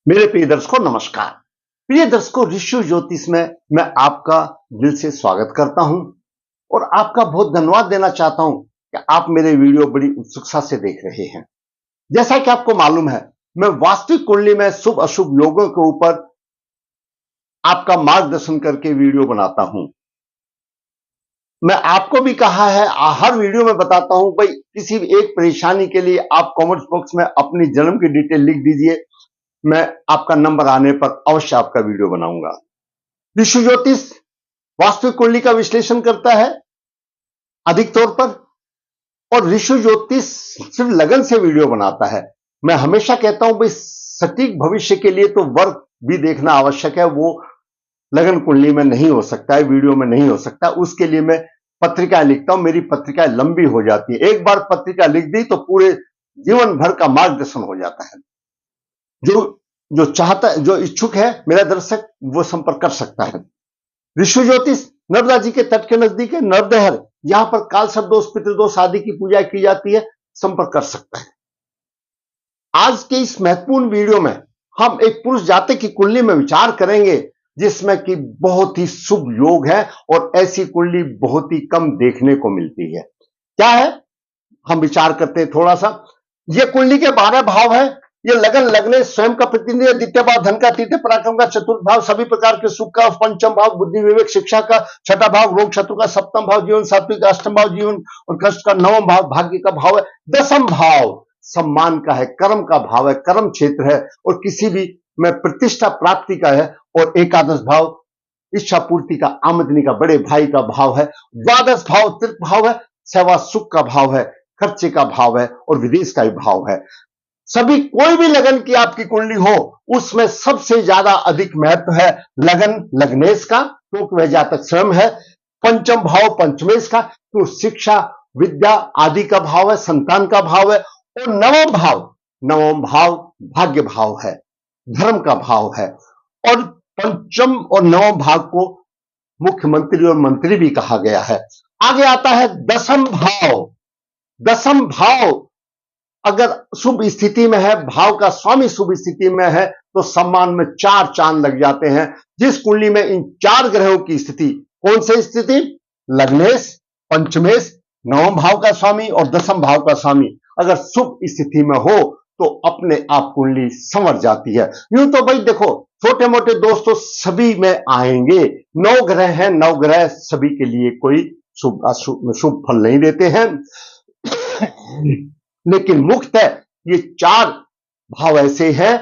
मेरे प्रिय दर्शकों नमस्कार। प्रिय दर्शकों, ऋषि ज्योतिष में मैं आपका दिल से स्वागत करता हूं और आपका बहुत धन्यवाद देना चाहता हूं कि आप मेरे वीडियो बड़ी उत्सुकता से देख रहे हैं। जैसा कि आपको मालूम है, मैं वास्तविक कुंडली में शुभ अशुभ योगों के ऊपर आपका मार्गदर्शन करके वीडियो बनाता हूं। मैं आपको भी कहा है, हर वीडियो में बताता हूं, भाई किसी भी एक परेशानी के लिए आप कमेंट बॉक्स में अपनी जन्म की डिटेल लिख दीजिए। मैं आपका नंबर आने पर अवश्य आपका वीडियो बनाऊंगा। ऋषि ज्योतिष वास्तविक कुंडली का विश्लेषण करता है अधिक तौर पर, और ऋषि ज्योतिष सिर्फ लगन से वीडियो बनाता है। मैं हमेशा कहता हूं भाई, सटीक भविष्य के लिए तो वर्क भी देखना आवश्यक है। वो लगन कुंडली में नहीं हो सकता है, वीडियो में नहीं हो सकता। उसके लिए मैं पत्रिकाएं लिखता हूं। मेरी पत्रिकाएं लंबी हो जाती है। एक बार पत्रिका लिख दी तो पूरे जीवन भर का मार्गदर्शन हो जाता है। जो जो चाहता, जो इच्छुक है मेरा दर्शक, वो संपर्क कर सकता है। ऋषि ज्योतिष नर्मदा जी के तट के नजदीक है, नरदेहर। यहां पर काल सर्प दोष, पितृदोष आदि की पूजा की जाती है। संपर्क कर सकता है। आज के इस महत्वपूर्ण वीडियो में हम एक पुरुष जातक की कुंडली में विचार करेंगे, जिसमें कि बहुत ही शुभ योग है और ऐसी कुंडली बहुत ही कम देखने को मिलती है। क्या है, हम विचार करते हैं थोड़ा सा। यह कुंडली के 12 भाव है। ये लगन, लगने, स्वयं का प्रतिनिधि, द्वितीय भाव धन का, तृतीय पराक्रम का, चतुर्थ भाव सभी प्रकार के सुख का, पंचम भाव बुद्धि विवेक शिक्षा का, छठा भाव रोग शत्रु का, सप्तम भाव जीवन सात्विक का, अष्टम भाव जीवन और कष्ट का, नवम भाव भाग्य का भाव है, दसम भाव सम्मान का है, कर्म का भाव है, कर्म क्षेत्र है और किसी भी में प्रतिष्ठा प्राप्ति का है, और एकादश भाव इच्छा पूर्ति का, आमदनी का, बड़े भाई का भाव है, द्वादश भाव तृतीय भाव है, सेवा सुख का भाव है, खर्चे का भाव है और विदेश का भी भाव है। सभी कोई भी लगन की आपकी कुंडली हो, उसमें सबसे ज्यादा अधिक महत्व है लगन लग्नेश का, क्योंकि वह जातक स्वयं है। पंचम भाव पंचमेश का, तो शिक्षा विद्या आदि का भाव है, संतान का भाव है। और नवम भाव भाग्य भाव है, धर्म का भाव है। और पंचम और नवम भाव को मुख्यमंत्री और मंत्री भी कहा गया है। आगे आता है दसम भाव। दसम भाव अगर शुभ स्थिति में है, भाव का स्वामी शुभ स्थिति में है, तो सम्मान में 4 चांद लग जाते हैं। जिस कुंडली में इन 4 ग्रहों की स्थिति, कौन सी स्थिति, लग्नेश, पंचमेश, नवम भाव का स्वामी और दसम भाव का स्वामी अगर शुभ स्थिति में हो, तो अपने आप कुंडली संवर जाती है। यूं तो भाई देखो, छोटे मोटे दोष तो सभी में आएंगे। 9 ग्रह हैं, 9 ग्रह सभी के लिए कोई शुभ फल नहीं देते हैं। लेकिन मुख्यतः ये 4 भाव ऐसे हैं,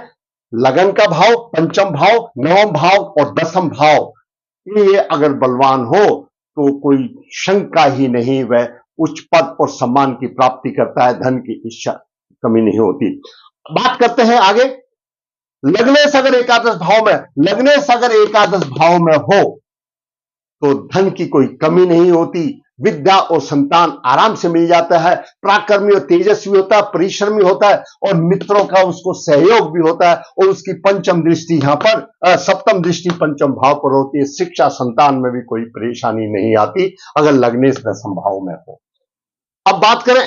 लगन का भाव, पंचम भाव, नवम भाव और दसम भाव। ये अगर बलवान हो तो कोई शंका ही नहीं, वह उच्च पद और सम्मान की प्राप्ति करता है, धन की इच्छा कमी नहीं होती। बात करते हैं आगे। लग्नेश अगर एकादश भाव में, लग्नेश अगर एकादश भाव में हो तो धन की कोई कमी नहीं होती, विद्या और संतान आराम से मिल जाता है, पराक्रमी और तेजस्वी होता है, परिश्रमी होता है और मित्रों का उसको सहयोग भी होता है। और उसकी पंचम दृष्टि यहां पर, सप्तम दृष्टि पंचम भाव पर होती है। शिक्षा संतान में भी कोई परेशानी नहीं आती अगर लग्नेश दसम भाव में हो। अब बात करें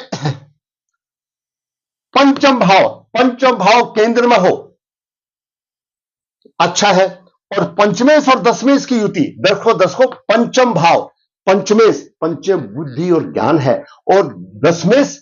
पंचम भाव। पंचम भाव केंद्र में हो, अच्छा है। और पंचमेश और दशमेश की युति, दशकों पंचम भाव, पंचमेश पंचम बुद्धि और ज्ञान है और दशमेश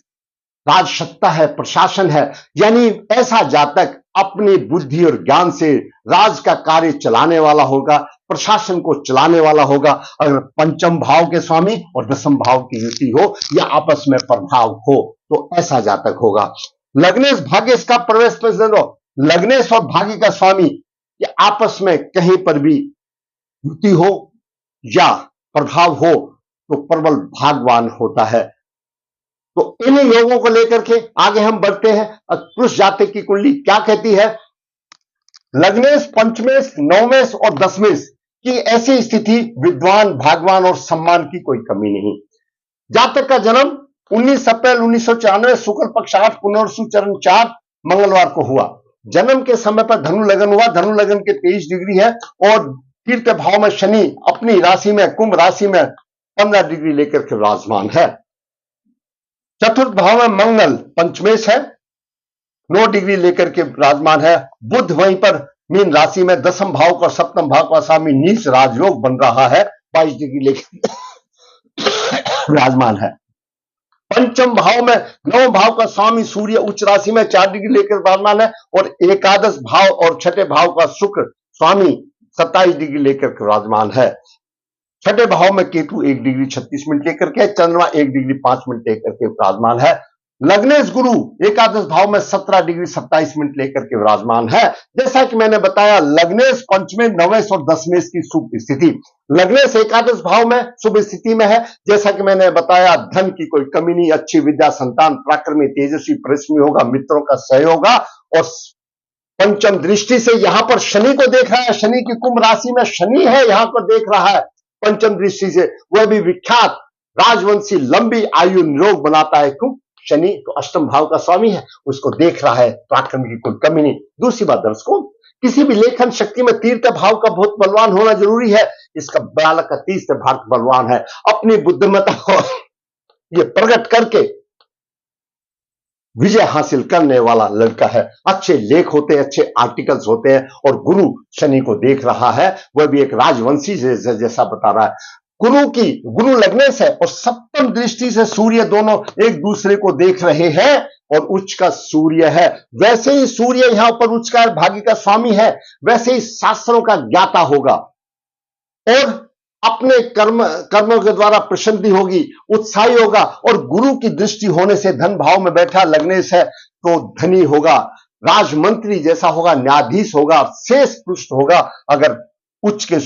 राजसत्ता है, प्रशासन है। यानी ऐसा जातक अपनी बुद्धि और ज्ञान से राज का कार्य चलाने वाला होगा, प्रशासन को चलाने वाला होगा। अगर पंचम भाव के स्वामी और दसम भाव की युति हो या आपस में प्रभाव हो, तो ऐसा जातक होगा। लग्नेश भाग्य इसका प्रवेश पसंद हो, लग्नेश और भाग्य का स्वामी कि आपस में कहीं पर भी युति हो या प्रभाव हो तो प्रबल भाग्यवान होता है। तो इन योगों को लेकर के आगे हम बढ़ते हैं। पुरुष जातक की कुंडली क्या कहती है। लग्नेश, पंचमेश, नवमेश और दशमेश की ऐसी स्थिति, विद्वान, भाग्यवान और सम्मान की कोई कमी नहीं। जातक का जन्म 19 अप्रैल 1994 शुक्ल पक्ष 8 पुनर्वसु चरण 4 मंगलवार को हुआ। जन्म के समय पर धनु लगन हुआ। धनु लगन के 23 डिग्री है और तृतीय भाव में शनि अपनी राशि में, कुंभ राशि में 15 डिग्री लेकर के विराजमान है। चतुर्थ भाव में मंगल पंचमेश है, 9 डिग्री लेकर के विराजमान है। बुध वहीं पर मीन राशि में दसम भाव और सप्तम भाव का स्वामी नीच राजयोग बन रहा है, 22 डिग्री लेकर विराजमान है। पंचम भाव में नवम भाव का स्वामी सूर्य उच्च राशि में 4 डिग्री लेकर विराजमान है और एकादश भाव और छठे भाव का शुक्र स्वामी 27 डिग्री लेकर विराजमान है। छठे भाव में केतु 1 डिग्री 36 मिनट लेकर के, चंद्रमा 1 डिग्री 5 मिनट लेकर के विराजमान है। लग्नेश गुरु एकादश भाव में 17 डिग्री 27 मिनट लेकर के विराजमान है। जैसा कि मैंने बताया, लग्नेश पंचमेश नवेश और दसमेश की शुभ स्थिति। लग्नेश एकादश भाव में शुभ स्थिति में है। जैसा कि मैंने बताया, धन की कोई कमी नहीं, अच्छी विद्या, संतान, पराक्रमी, तेजस्वी, परिश्रमी होगा, मित्रों का सहयोग होगा। और पंचम दृष्टि से यहां पर शनि को देख रहा है। शनि की कुंभ राशि में शनि है, यहां पर देख रहा है पंचम दृष्टि से। वह भी विख्यात राजवंशी लंबी आयु निरोग बनाता है। क्यों? शनि तो अष्टम भाव का स्वामी है, उसको देख रहा है, पराक्रम की कोई कमी नहीं। दूसरी बात दर्शकों, किसी भी लेखन शक्ति में तीसरे भाव का बहुत बलवान होना जरूरी है। इसका बालक का तीसरे भाव बलवान है। अपनी बुद्धिमत्ता को ये प्रकट करके विजय हासिल करने वाला लड़का है। अच्छे लेख होते हैं, अच्छे आर्टिकल्स होते हैं। और गुरु शनि को देख रहा है, वह भी एक राजवंशी जैसा बता रहा है। गुरु लग्नेश है और सप्तम दृष्टि से सूर्य दोनों एक दूसरे को देख रहे हैं और उच्च का सूर्य है। वैसे ही सूर्य यहां पर उच्च का भाग्य का स्वामी है, वैसे ही शास्त्रों का ज्ञाता होगा और अपने कर्मों के द्वारा प्रसिद्धि होगी, उत्साही होगा। और गुरु की दृष्टि होने से धन भाव में बैठा लग्नेश है तो धनी होगा, राजमंत्री जैसा होगा, न्यायाधीश होगा, शेष पृष्ठ होगा। अगर उच्च के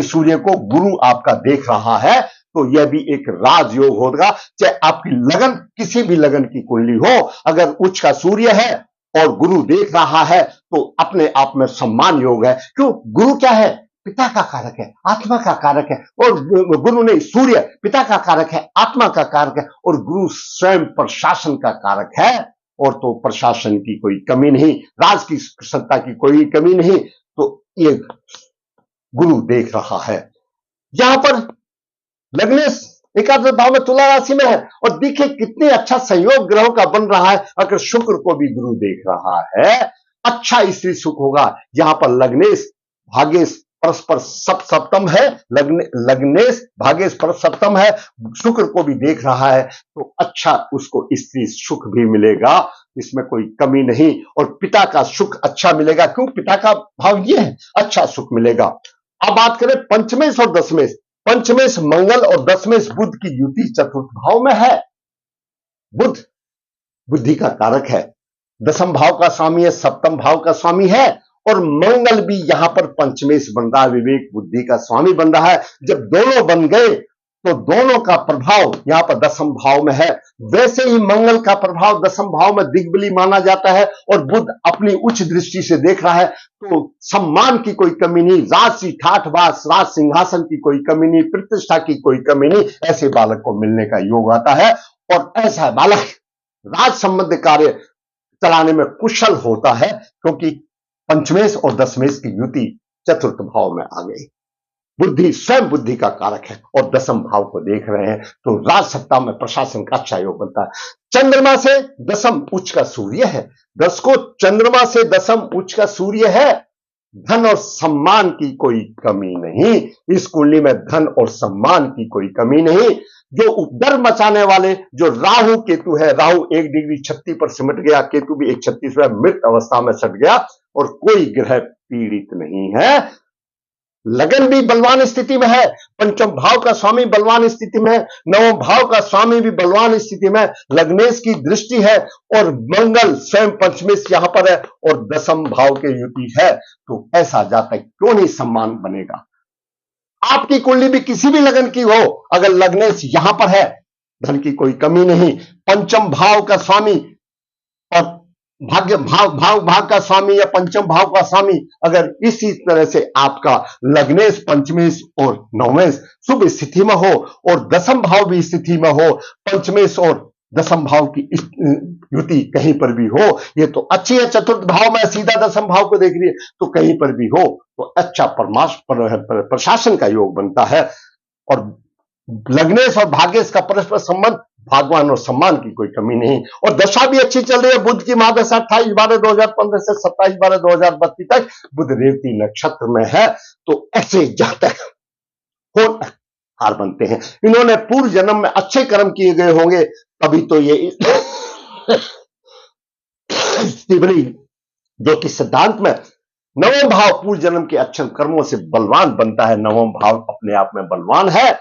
सूर्य को गुरु आपका देख रहा है तो यह भी एक राजयोग होगा। चाहे आपकी लगन किसी भी लगन की कुंडली हो, अगर उच्च का सूर्य है और गुरु देख रहा है तो अपने आप में सम्मान योग है। क्यों? गुरु क्या है? पिता का कारक है, आत्मा का कारक है। और गुरु नहीं, सूर्य पिता का कारक है, आत्मा का कारक है। और गुरु स्वयं प्रशासन का कारक है। और तो प्रशासन की कोई कमी नहीं, राज की सत्ता की कोई कमी नहीं। तो ये गुरु देख रहा है। यहां पर लग्नेश एकादश भाव में तुला राशि में है और देखिए कितने अच्छा संयोग ग्रहों का बन रहा है। अगर शुक्र को भी गुरु देख रहा है, अच्छा स्त्री सुख होगा। यहां पर लग्नेश भाग्येश परस्पर सप्तम है, लग्नेश भाग्येश पर सप्तम है, शुक्र को भी देख रहा है तो अच्छा उसको स्त्री सुख भी मिलेगा, इसमें कोई कमी नहीं। और पिता का सुख अच्छा मिलेगा। क्यों? पिता का भाव ये है, अच्छा सुख मिलेगा। अब बात करें पंचमेश और दसमेश। पंचमेश मंगल और दसमेश बुध की युति चतुर्थ भाव में है। बुध बुद्धि का कारक है, दसम भाव का स्वामी है, सप्तम भाव का स्वामी है। और मंगल भी यहां पर पंचमेश बन रहा है, विवेक बुद्धि का स्वामी बन रहा है। जब दोनों बन गए तो दोनों का प्रभाव यहां पर दसम भाव में है। वैसे ही मंगल का प्रभाव दसम भाव में दिग्बली माना जाता है और बुध अपनी उच्च दृष्टि से देख रहा है तो सम्मान की कोई कमी नहीं, राजसी ठाठबास, राज सिंहासन की कोई कमी नहीं, प्रतिष्ठा की कोई कमी नहीं। ऐसे बालक को मिलने का योग आता है और ऐसा बालक राज संबंधी कार्य चलाने में कुशल होता है, क्योंकि पंचमेश और दसमेश की युति चतुर्थ भाव में आ गई। बुद्धि स्वयं बुद्धि का कारक है और दसम भाव को देख रहे हैं तो राज सत्ता में प्रशासन का अच्छा योग बनता है। चंद्रमा से दसम उच्च का सूर्य है। चंद्रमा से दसम उच्च का सूर्य है। धन और सम्मान की कोई कमी नहीं, इस कुंडली में धन और सम्मान की कोई कमी नहीं। जो उपद्रव मचाने वाले जो राहु केतु है, राहु 1 डिग्री 36 पर सिमट गया, केतु भी 1 36 में मृत अवस्था में सट गया और कोई ग्रह पीड़ित नहीं है। लगन भी बलवान स्थिति में है, पंचम भाव का स्वामी बलवान स्थिति में है, नवम भाव का स्वामी भी बलवान स्थिति में, लग्नेश की दृष्टि है और मंगल स्वयं पंचमेश यहां पर है और दसम भाव के युति है। तो ऐसा जातक क्यों नहीं सम्मान बनेगा? आपकी कुंडली भी किसी भी लगन की हो, अगर लग्नेश यहां पर है, धन की कोई कमी नहीं। पंचम भाव का स्वामी और भाग का स्वामी या पंचम भाव का स्वामी अगर इसी तरह से आपका लग्नेश पंचमेश और नवमेश शुभ स्थिति में हो और दसम भाव भी स्थिति में हो, पंचमेश और दसम भाव की युति कहीं पर भी हो, ये तो अच्छी है। चतुर्थ भाव में सीधा दसम भाव को देख रही है तो कहीं पर भी हो तो अच्छा प्रशासन का योग बनता है। और लग्नेश और भाग्येश का परस्पर संबंध भगवान और सम्मान की कोई कमी नहीं। और दशा भी अच्छी चल रही है। बुध की महादशा 28/12/2015 से 27/12/2032 तक बुध रेवती नक्षत्र में है। तो ऐसे जातक होनहार बनते हैं। इन्होंने पूर्व जन्म में अच्छे कर्म किए गए होंगे, तभी तो ये तिबरी ज्योतिष सिद्धांत में नवम भाव पूर्व जन्म के अच्छे कर्मों से बलवान बनता है। नवम भाव अपने आप में बलवान है।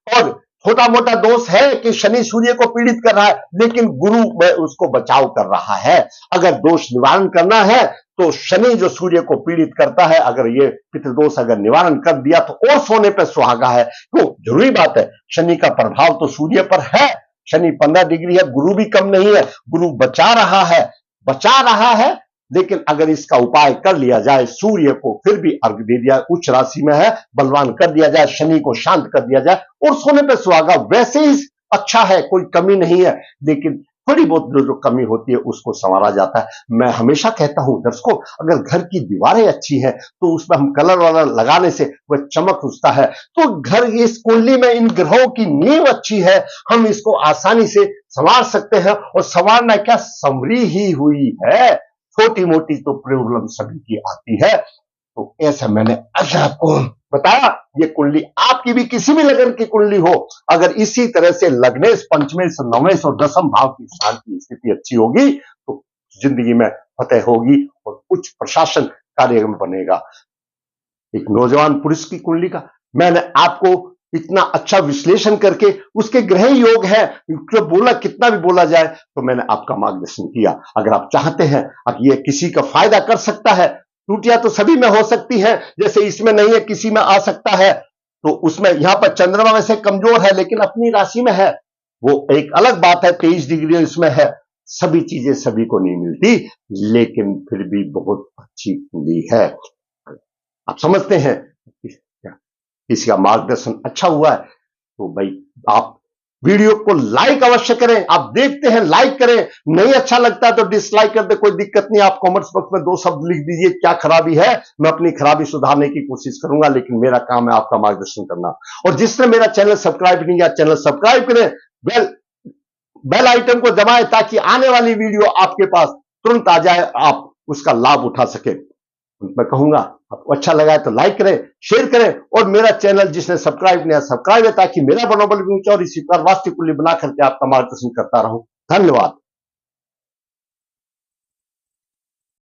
और छोटा मोटा दोष है कि शनि सूर्य को पीड़ित कर रहा है, लेकिन गुरु में उसको बचाव कर रहा है। अगर दोष निवारण करना है तो शनि जो सूर्य को पीड़ित करता है, अगर ये पितृदोष अगर निवारण कर दिया तो और सोने पर सुहागा है। तो जरूरी बात है, शनि का प्रभाव तो सूर्य पर है। शनि 15 डिग्री है, गुरु भी कम नहीं है। गुरु बचा रहा है। लेकिन अगर इसका उपाय कर लिया जाए, सूर्य को फिर भी अर्घ दे दिया, उच्च राशि में है, बलवान कर दिया जाए, शनि को शांत कर दिया जाए और सोने पे सुहागा, वैसे ही अच्छा है, कोई कमी नहीं है। लेकिन थोड़ी बहुत जो कमी होती है उसको संवारा जाता है। मैं हमेशा कहता हूं दर्शकों, अगर घर की दीवारें अच्छी हैं तो उसमें हम कलर वालर लगाने से वह चमक उठता है। तो घर, इस कुंडली में इन ग्रहों की नींव अच्छी है, हम इसको आसानी से संवार सकते हैं। और संवारना क्या, संवरी ही हुई है। छोटी मोटी तो प्रॉब्लम सभी की आती है। तो ऐसा मैंने अच्छा आपको बताया। ये कुंडली आपकी भी, किसी भी लगन की कुंडली हो, अगर इसी तरह से लग्नेश, पंचमेश, नवेश और दसम भाव की शांति स्थिति अच्छी होगी तो जिंदगी में फतेह होगी और उच्च प्रशासन कार्य में बनेगा। एक नौजवान पुरुष की कुंडली का मैंने आपको इतना अच्छा विश्लेषण करके, उसके ग्रह योग है, जो बोला, कितना भी बोला जाए, तो मैंने आपका मार्गदर्शन किया। अगर आप चाहते हैं, अब ये किसी का फायदा कर सकता है, त्रुटियां तो सभी में हो सकती है, जैसे इसमें नहीं है, किसी में आ सकता है। तो उसमें यहां पर चंद्रमा वैसे कमजोर है, लेकिन अपनी राशि में है, वो एक अलग बात है। 23 डिग्री इसमें है। सभी चीजें सभी को नहीं मिलती, लेकिन फिर भी बहुत अच्छी कुंडली है। आप समझते हैं, किसी का मार्गदर्शन अच्छा हुआ है तो भाई आप वीडियो को लाइक अवश्य करें। आप देखते हैं, लाइक करें। नहीं अच्छा लगता है तो डिसलाइक कर दे, कोई दिक्कत नहीं। आप कमेंट्स बॉक्स में 2 शब्द लिख दीजिए, क्या खराबी है, मैं अपनी खराबी सुधारने की कोशिश करूंगा। लेकिन मेरा काम है आपका मार्गदर्शन करना। और जिसने मेरा चैनल सब्सक्राइब नहीं किया, चैनल सब्सक्राइब करें, बेल आइकन को दबाएं, ताकि आने वाली वीडियो आपके पास तुरंत आ जाए, आप उसका लाभ उठा सके। मैं कहूंगा आपको अच्छा लगा है तो लाइक करें, शेयर करें। और मेरा चैनल जिसने सब्सक्राइब नहीं, सब्सक्राइब है, ताकि मेरा मनोबल भी ऊंचा और इसी प्रकार वास्तविक कुंडली बना करके आपका मार्गदर्शन करता रहूं। धन्यवाद।